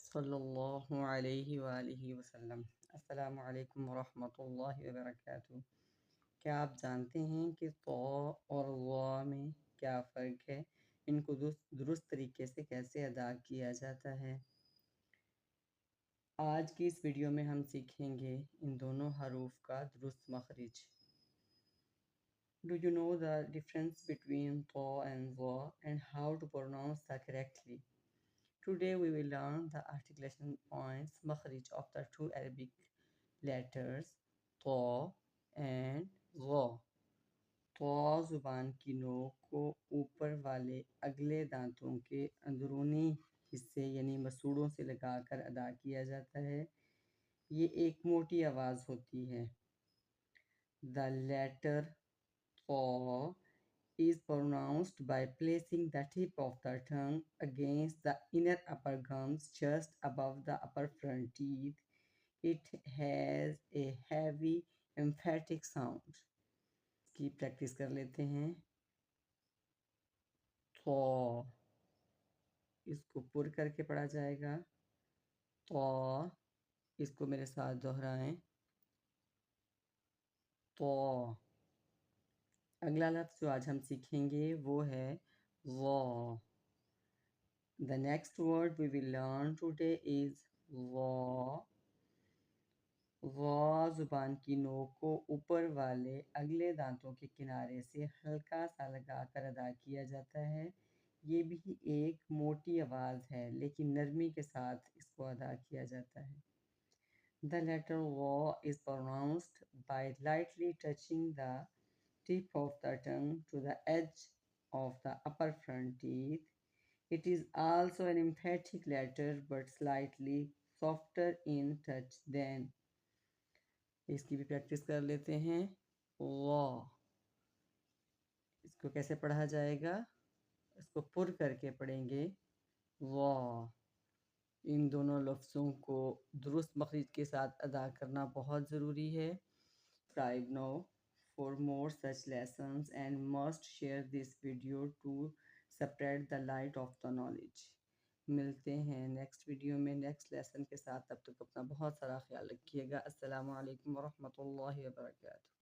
सल्लल्लाहु अलैहि वालिहि वसल्लम। अस्सलामु अलैकुम वरहमतुल्लाहि वबरकातुहू। क्या आप जानते हैं कि तो और वा में क्या फ़र्क है? इनको दुरुस्त तरीके से कैसे अदा किया जाता है? आज की इस वीडियो में हम सीखेंगे इन दोनों हरूफ का दुरुस्त मखरिज। Do you know the difference between to and wa and how to pronounce that correctly? Today we will learn the articulation points makhrij of the two Arabic letters to and gha. तो ज़ुबान की नोक को ऊपर वाले अगले दांतों के अंदरूनी हिस्से यानी मसूड़ों से लगाकर अदा किया जाता है। ये एक मोटी आवाज़ होती है। The letter to is pronounced by placing the tip of the tongue against the inner upper gums just above the upper front teeth. It has a heavy emphatic sound. की प्रैक्टिस कर लेते हैं। तो इसको पुर करके पढ़ा जाएगा। तो इसको मेरे साथ दोहराएं। तो अगला लफ्ज़ जो आज हम सीखेंगे वो है वो। The next word we will learn today is wa. वा ज़ुबान की नोक को ऊपर वाले अगले दांतों के किनारे से हल्का सा लगाकर अदा किया जाता है। ये भी एक मोटी आवाज़ है लेकिन नरमी के साथ इसको अदा किया जाता है। The letter wa is pronounced by lightly touching the tip of the tongue to the edge of the upper front teeth. It is also an emphatic letter but slightly softer in touch than. इसकी भी practice कर लेते हैं। वा इसको कैसे पढ़ा जाएगा? इसको पुर करके पढ़ेंगे। वा इन दोनों लफ्ज़ों को दुरुस्त मखरिज के साथ अदा करना बहुत ज़रूरी है। Subscribe now for more such lessons and must share this video to spread the light of the knowledge. मिलते हैं नेक्स्ट वीडियो में नेक्स्ट लेसन के साथ। तब तक अपना बहुत सारा ख्याल रखिएगा। अस्सलामु अलैकुम वरहमतुल्लाहि वबरकातुहू।